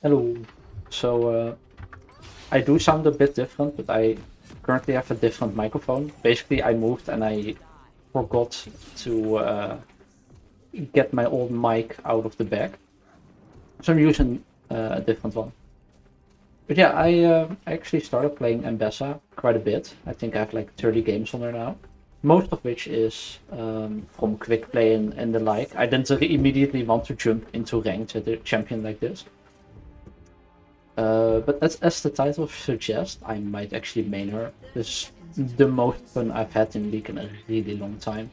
Hello. So I do sound a bit different, but I currently have a different microphone. Basically, I moved and I forgot to get my old mic out of the bag, so I'm using a different one. But yeah, I actually started playing Ambessa quite a bit. I think I have like 30 games on there now. Most of which is from quick play and the like. I didn't immediately want to jump into ranked at a champion like this. But as the title suggests, I might actually main her. This is the most fun I've had in League in a really long time.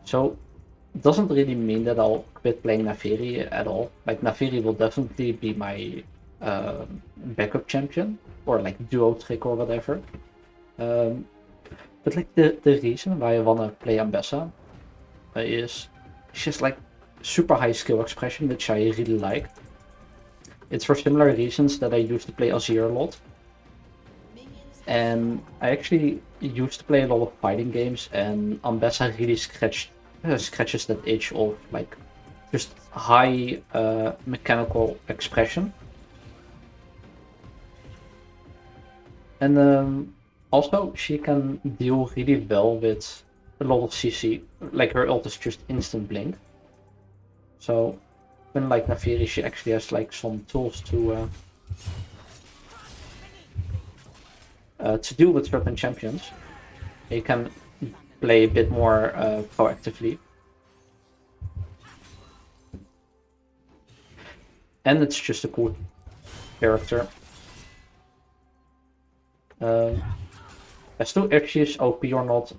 So it doesn't really mean that I'll quit playing Naafiri at all. Like Naafiri will definitely be my backup champion, or like duo trick or whatever. But like the reason why I wanna play Ambessa is she's like super high skill expression, which I really like. It's for similar reasons that I used to play Azir a lot. And I actually used to play a lot of fighting games, and Ambessa really scratches that itch of like just high mechanical expression. And also she can deal really well with a lot of CC, like her ult is just instant blink. So unlike Naafiri, she actually has like some tools to deal with certain champions. You can play a bit more proactively. And it's just a cool character. As to if she's OP or not,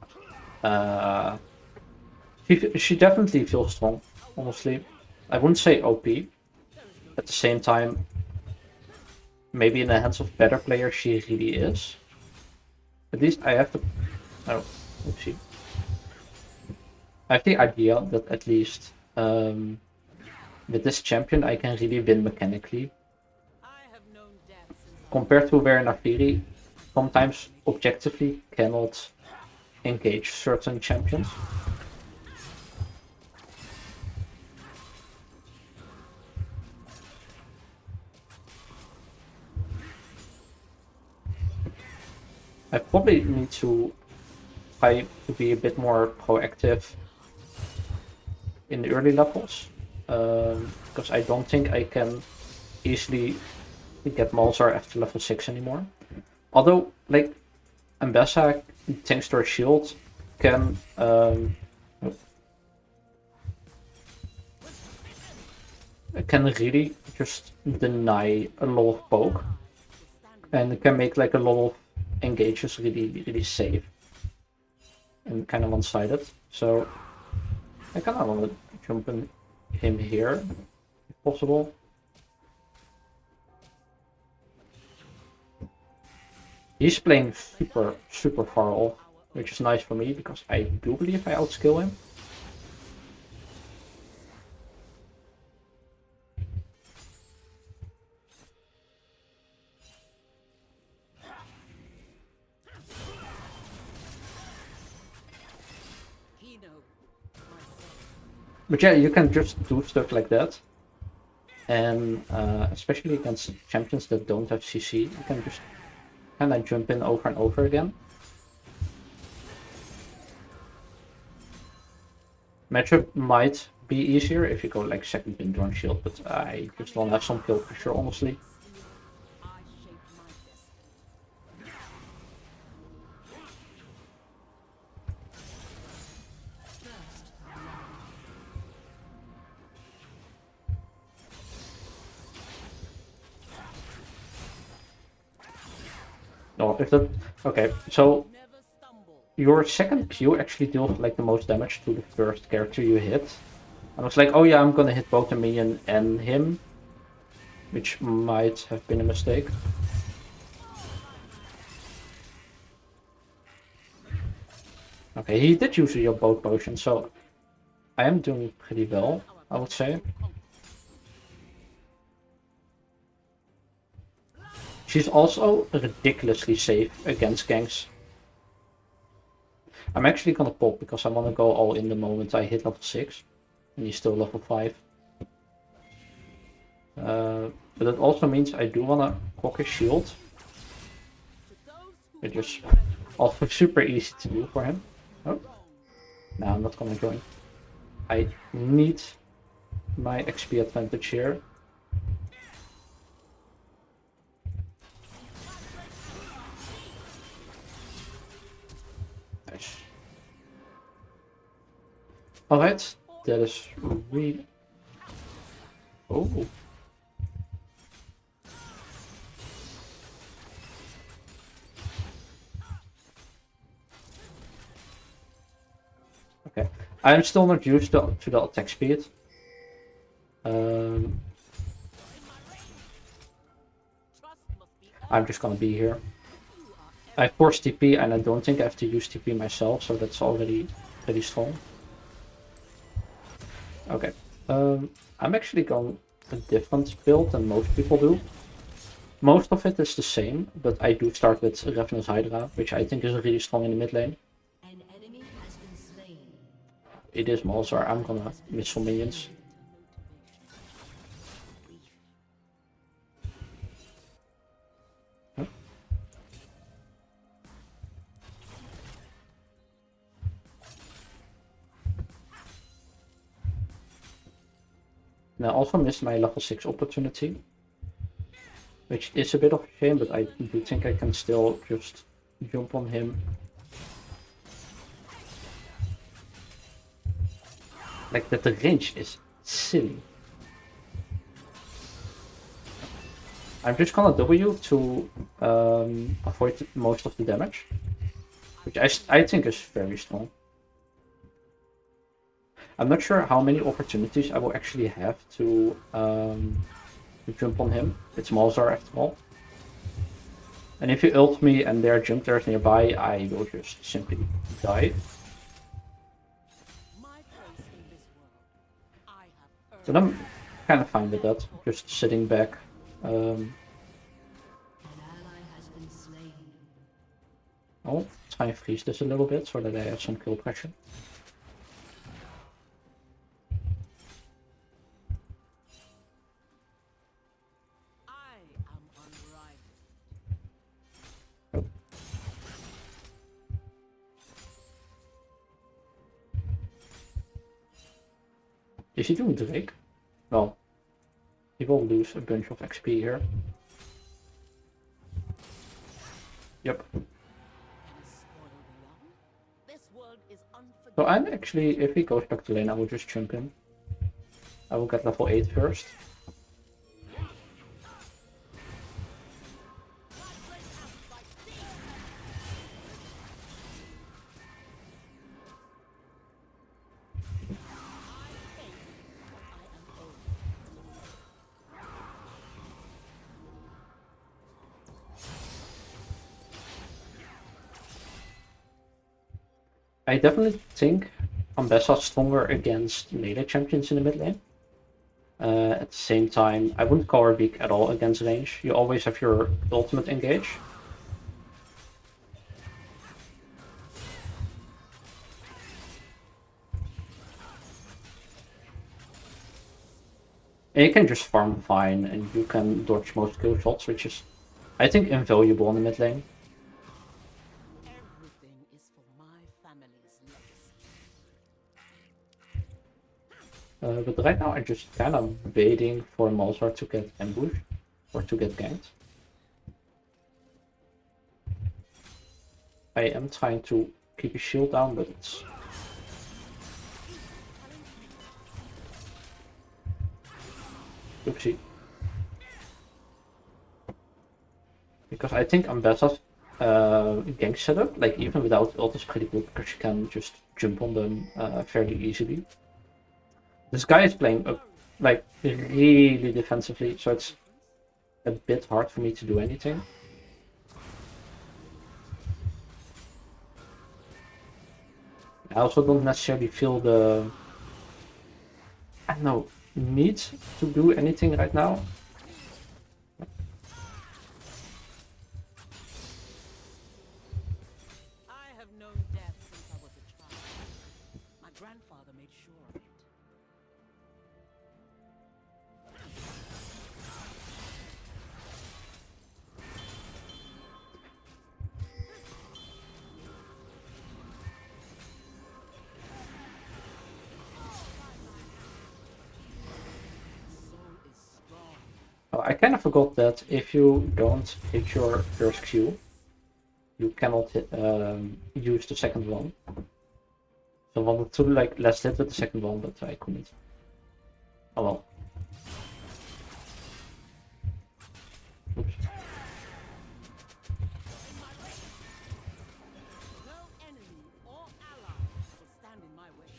she definitely feels strong, honestly. I wouldn't say OP. At the same time, maybe in the hands of better players, she really is. At least I have to. Oh, let's see. I have the idea that at least with this champion, I can really win mechanically. Compared to where Naafiri sometimes objectively cannot engage certain champions. I probably need to try to be a bit more proactive in the early levels, because I don't think I can easily get Malzar after level 6 anymore. Although, like, Ambessa, thanks to her shield, can really just deny a lot of poke, and can make like a lot of engages really safe and kind of one-sided. So I kind of want to jump in him here, if possible. He's playing super far off, which is nice for me because I do believe I outskill him. But yeah, you can just do stuff like that. And especially against champions that don't have CC, you can just kind of jump in over and over again. Matchup might be easier if you go like second pin drone shield, but I just don't have some kill pressure, honestly. No, if that okay, so your second Q actually deals like the most damage to the first character you hit. I was like, oh yeah, I'm gonna hit both the minion and him, which might have been a mistake. Okay, he did use your both potions, so I am doing pretty well, I would say. She's also ridiculously safe against ganks. I'm actually gonna pop because I want to go all in the moment I hit level 6. And he's still level 5. But it also means I do want to proc his shield. Which is also super easy to do for him. Oh. No, I'm not gonna join. I need my XP advantage here. Nice. Alright, that is really... Oh. Okay, I'm still not used to the attack speed. I'm just gonna be here. I force TP and I don't think I have to use TP myself, so that's already pretty strong. Okay, I'm actually going a different build than most people do. Most of it is the same, but I do start with Ravenous Hydra, which I think is really strong in the mid lane. It is Malzar, I'm gonna miss some minions. Huh? And I also missed my level 6 opportunity, which is a bit of a shame, but I do think I can still just jump on him. Like that, the range is silly. I'm just gonna W to avoid most of the damage, which I think is very strong. I'm not sure how many opportunities I will actually have to jump on him. It's Malzar after all. And if you ult me and there are jump tears nearby, I will just simply die. So I'm kind of fine with that, just sitting back. I'll try and freeze this a little bit so that I have some kill pressure. Oh. Is he doing Drake? Well, he will lose a bunch of XP here. Yep. So I'm actually, if he goes back to lane, I will just jump in. I will get level 8 first. I definitely think Ambessa is stronger against melee champions in the mid lane. At the same time, I wouldn't call her weak at all against range. You always have your ultimate engage. And you can just farm fine and you can dodge most kill shots, which is, I think, invaluable in the mid lane. But right now I'm just kind of waiting for Malzar to get ambushed or to get ganked. I am trying to keep his shield down, but it's... Oopsie. Because I think Ambessa's gank setup, like even without ult, is pretty good because you can just jump on them fairly easily. This guy is playing like really defensively, so it's a bit hard for me to do anything. I also don't necessarily feel the, I don't know, need to do anything right now. I have known death since I was a child. My grandfather made sure of it. I kind of forgot that if you don't hit your first Q, you cannot use the second one. So I wanted to like let's hit with the second one, but I couldn't. Oh well. Oops. No enemy or ally will stand in my way.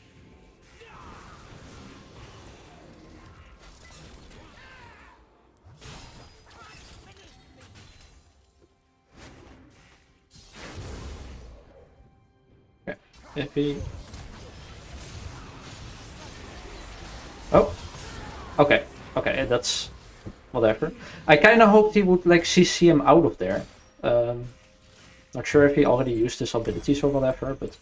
Okay. If he. Oh. Okay. Okay, that's whatever. I kind of hoped he would like CC him out of there. Not sure if he already used his abilities or whatever, but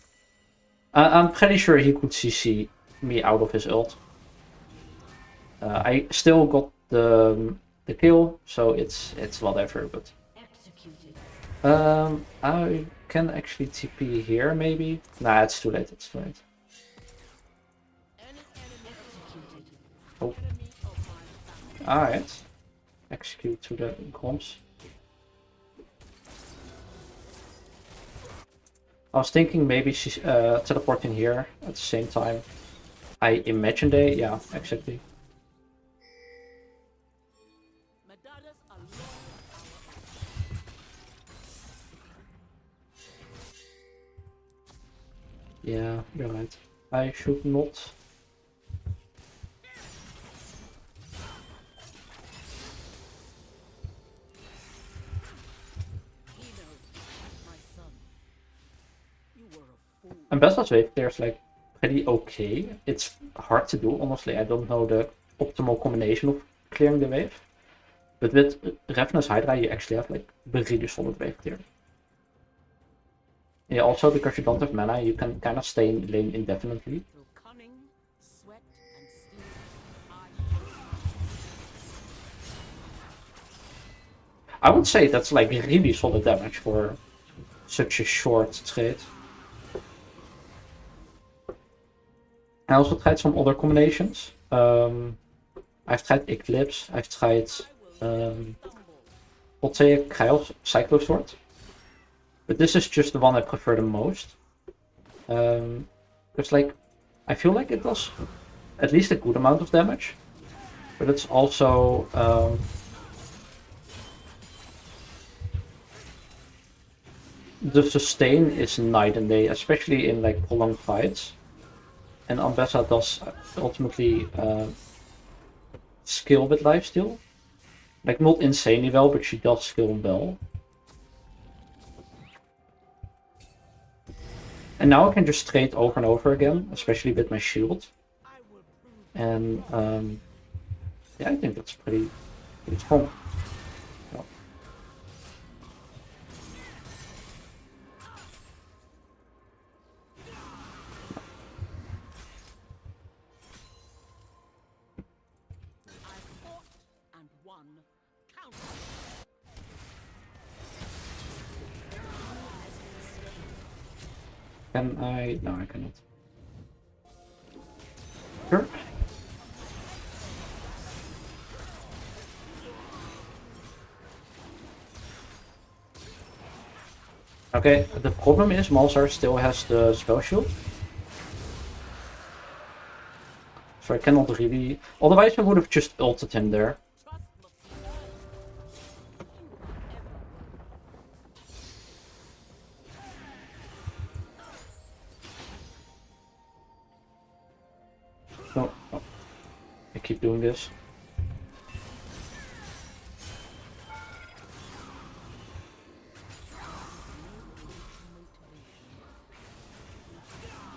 I'm pretty sure he could CC me out of his ult. I still got the kill, so it's whatever. But I can actually TP here maybe. Nah, it's too late. It's too late. Oh. Alright. Execute to the comps. I was thinking maybe she's teleporting here at the same time. I imagine they, yeah, exactly. Yeah, you're right. I should not. Ambessa's wave there's like pretty okay. It's hard to do, honestly. I don't know the optimal combination of clearing the wave. But with Ravenous Hydra, you actually have like a really solid wave clear. Yeah, also because you don't have mana, you can kind of stay in lane indefinitely. I would say that's like really solid damage for such a short trade. I also tried some other combinations. I've tried Eclipse, I've tried Voltaic Cyclosword. But this is just the one I prefer the most. Because like, I feel like it does at least a good amount of damage. But it's also the sustain is night and day, especially in like prolonged fights. And Ambessa does ultimately skill with lifesteal. Like not insanely well, but she does skill well. And now I can just trade over and over again, especially with my shield. And yeah, I think that's pretty strong. Yeah. Can I? No, I cannot. Sure. Okay, the problem is Malzar still has the spell shield. So I cannot really... Otherwise I would have just ulted him there. No, no. I keep doing this.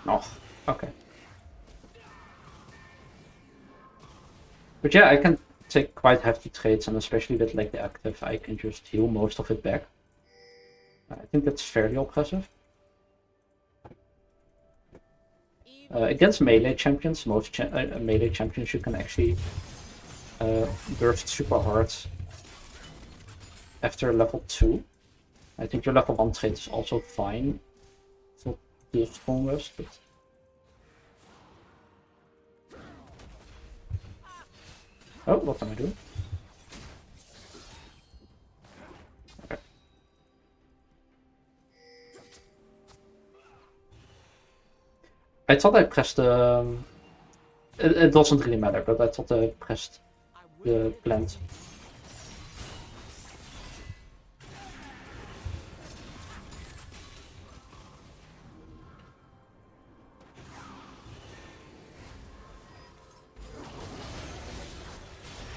Oh, okay. But yeah, I can take quite hefty trades, and especially with like the active, I can just heal most of it back. I think that's fairly impressive. Against melee champions, most melee champions you can actually burst super hard after level 2. I think your level 1 trade is also fine. It's not the strongest, but... Oh, what am I doing? I thought I pressed it doesn't really matter, but I thought I pressed the plant.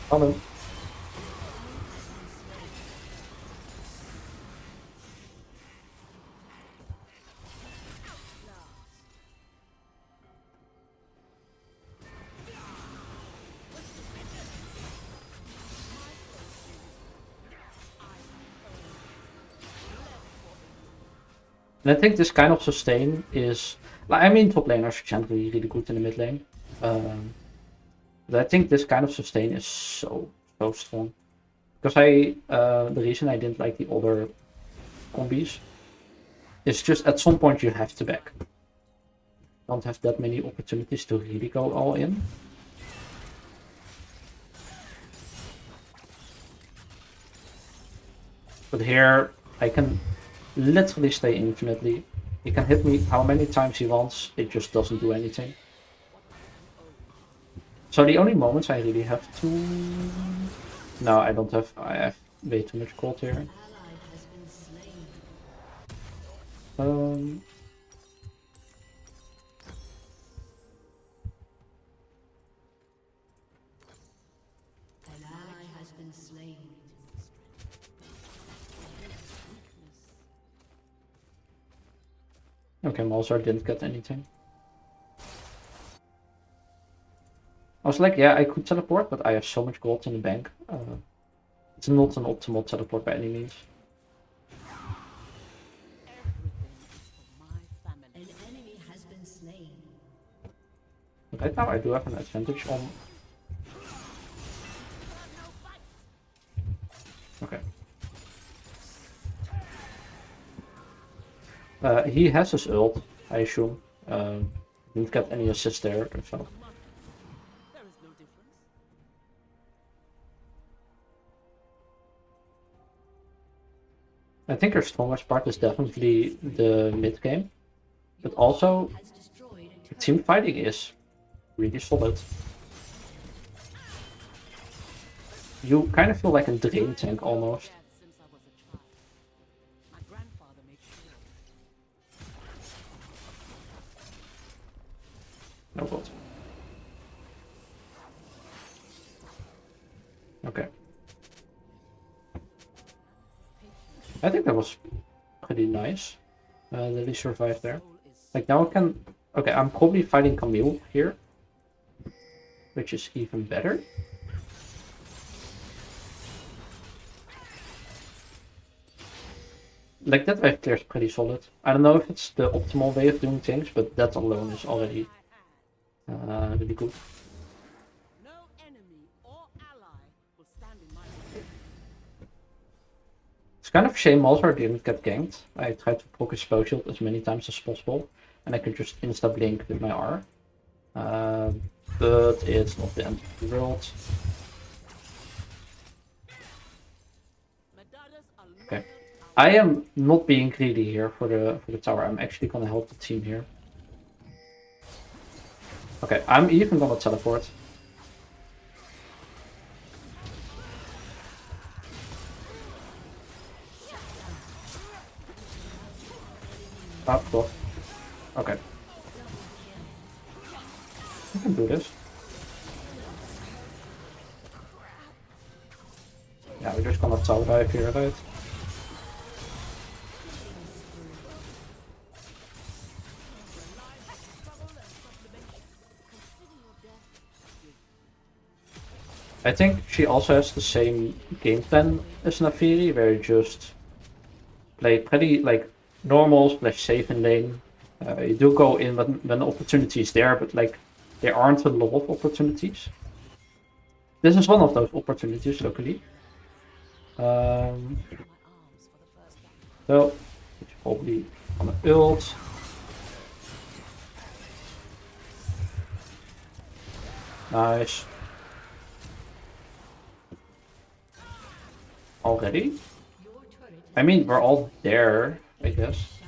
Come on. And I think this kind of sustain is, like, I mean, top laners are generally really good in the mid lane. But I think this kind of sustain is so strong. Because the reason I didn't like the other combis is just at some point you have to back. Don't have that many opportunities to really go all in. But here I can literally stay infinitely. He can hit me how many times he wants, it just doesn't do anything. So the only moments I really have to... No, I don't have... I have way too much gold here. Okay, Malzar didn't get anything. I was like, yeah, I could teleport, but I have so much gold in the bank. It's not an optimal teleport by any means. But right now I do have an advantage on... Okay. He has his ult, I assume. Didn't get any assist there, so... I think our strongest part is definitely the mid game, but also team fighting is really solid. You kind of feel like a drain tank almost. Oh god. Okay. I think that was pretty nice that he survived there. Like now I can... Okay, I'm probably fighting Camille here, which is even better. Like that wave clear is pretty solid. I don't know if it's the optimal way of doing things, but that alone is already really good. It's kind of a shame Malzar didn't get ganked. I tried to proc his spell shield as many times as possible, and I could just insta-blink with my R. But it's not the end of the world. Okay. I am not being greedy here for the tower. I'm actually gonna help the team here. Okay, I'm even gonna teleport. Oh, god. Okay. I can do this. Yeah, we're just gonna tower dive here, right? I think she also has the same game plan as Naafiri, where you just play pretty like normal / safe in lane. You do go in when the opportunity is there, but like there aren't a lot of opportunities. This is one of those opportunities, luckily. So it's probably on a ult. Nice. Already? I mean, we're all there, I guess.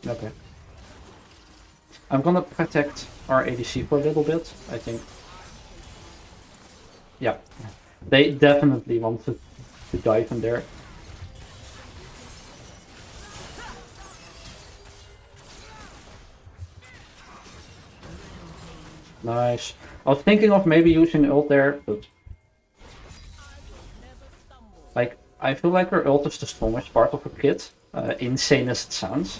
Okay. I'm gonna protect our ADC for a little bit, I think. Yeah. They definitely wanted to dive in there. Nice. I was thinking of maybe using ult there, but like I feel like her ult is the strongest part of her kit, insane as it sounds.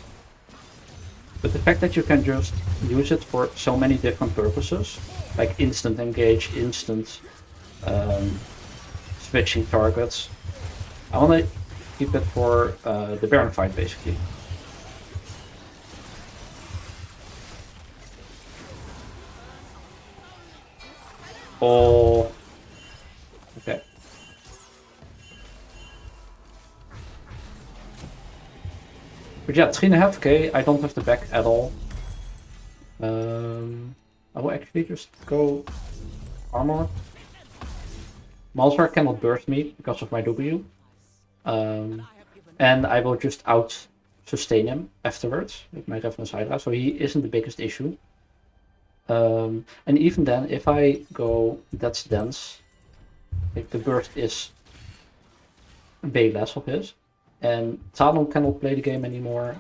But the fact that you can just use it for so many different purposes, like instant engage, instant switching targets. I want to keep it for the Baron fight, basically. Oh, okay. But yeah, 3.5k, I don't have the back at all. I will actually just go armor. Malzahar cannot burst me because of my W. And I will just out sustain him afterwards with my Revenant's Hydra, so he isn't the biggest issue. And even then, if I go that's dense, like the burst is way less of his. And Talon cannot play the game anymore.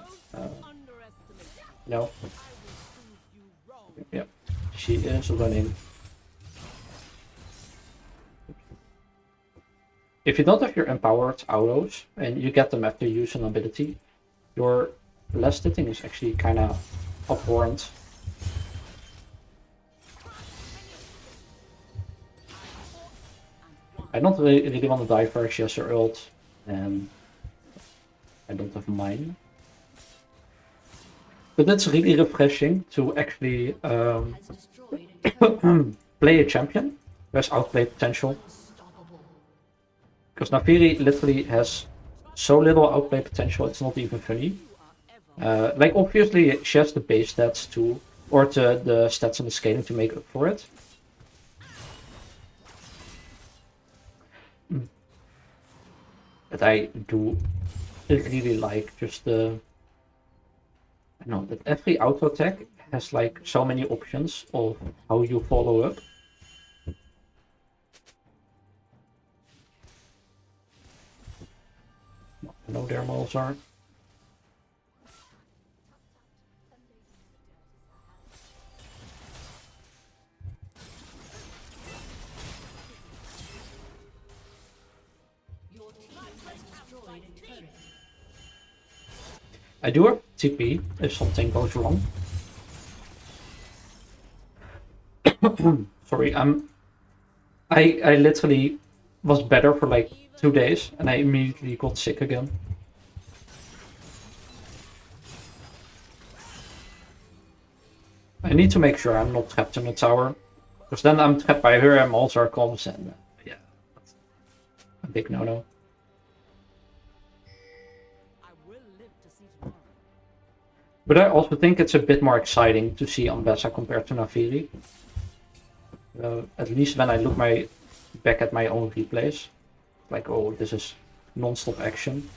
No. Yeah, she is running. If you don't have your empowered autos and you get them after you use an ability, your last hitting is actually kind of abhorrent. I don't really want to die for her. She has her ult, and I don't have mine. But it's really refreshing to actually play a champion who has outplay potential. Because Naafiri literally has so little outplay potential, it's not even funny. Like, obviously, she has the base stats to, or the stats and the scaling to make up for it. But I do really like just the... I know that every auto attack has like so many options of how you follow up. Hello there, Malzahar. I do have TP if something goes wrong. Sorry, I literally was better for like 2 days and I immediately got sick again. I need to make sure I'm not trapped in the tower, because then I'm trapped by her and Malzahar comes and yeah, that's a big no-no. But I also think it's a bit more exciting to see Ambessa compared to Naafiri. At least when I look back at my own replays. Like, oh, this is non-stop action.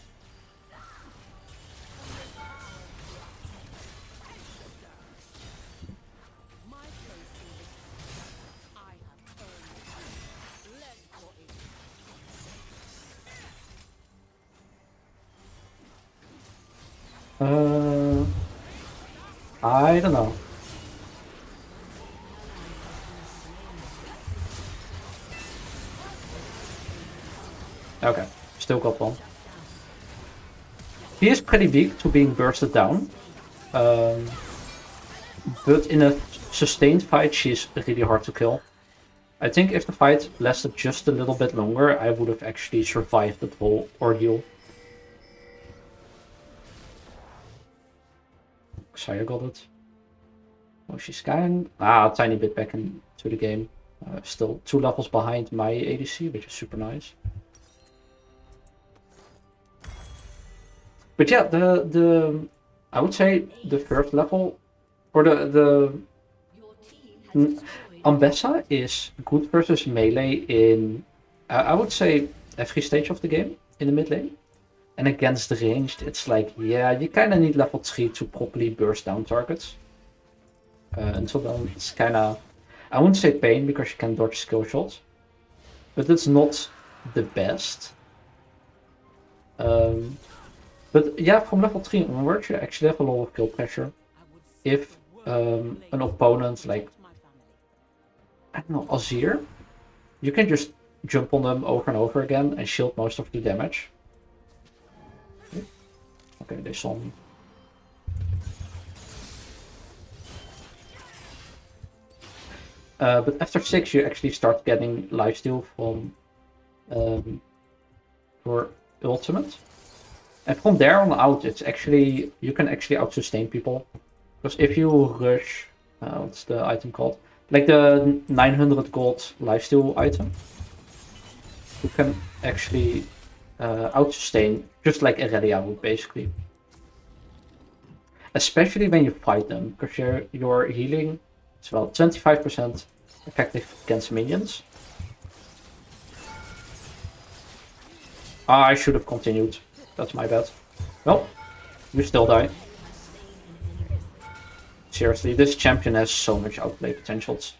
I don't know. Okay, still got one. He is pretty weak to being bursted down. But in a sustained fight, she's really hard to kill. I think if the fight lasted just a little bit longer, I would have actually survived that whole ordeal. Xayah got it. Oh, she's kind a tiny bit back into the game. Still 2 levels behind my ADC, which is super nice. But yeah, I would say the first level, or the Ambessa is good versus melee in, I would say, every stage of the game in the mid lane. And against ranged, it's like, yeah, you kind of need level 3 to properly burst down targets. Until then, it's kind of, I wouldn't say pain because you can dodge skill shots, but it's not the best. But yeah, from level 3 onwards, you actually have a lot of kill pressure. If an opponent, like, I don't know, Azir, you can just jump on them over and over again and shield most of the damage. Okay, they saw me. But after 6, you actually start getting lifesteal from your ultimate. And from there on out, it's actually, you can actually out-sustain people. Because if you rush, what's the item called? Like the 900 gold lifesteal item, you can actually out-sustain, just like Irelia would basically. Especially when you fight them, because your healing is well 25% effective against minions. I should have continued. That's my bad. Well, you still die. Seriously, this champion has so much outplay potentials.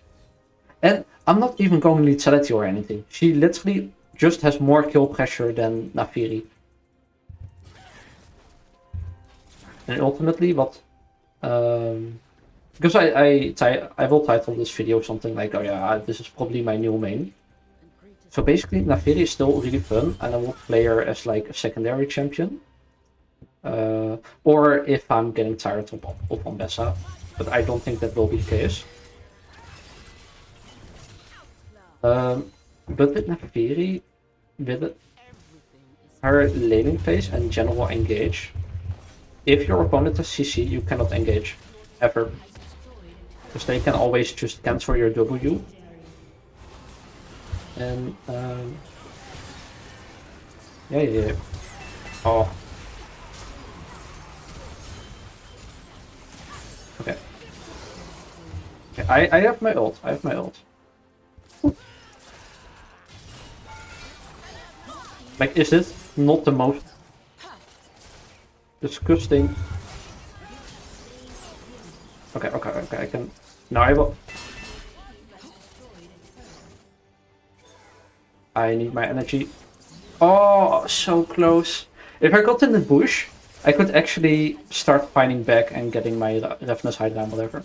And I'm not even going lethality or anything. She literally just has more kill pressure than Naafiri. And ultimately, what... because I will title this video something like, oh yeah, this is probably my new main. So basically, Naafiri is still really fun, and I will play her as like a secondary champion. Or if I'm getting tired of Ambessa, but I don't think that will be the case. But with Naafiri, with her laning phase and general engage, if your opponent has CC, you cannot engage, ever. Because they can always just cancel your W. And, yeah. Oh. Okay. I have my ult, Like, is this not the most disgusting? Okay, I can... Now I will... I need my energy. Oh, so close. If I got in the bush, I could actually start fighting back and getting my Ravenous Hydra and whatever.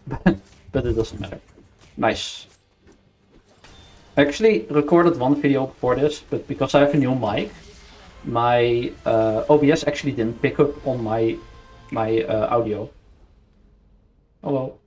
But it doesn't matter. Nice. I actually recorded one video before this, but because I have a new mic, my OBS actually didn't pick up on my audio. Oh well.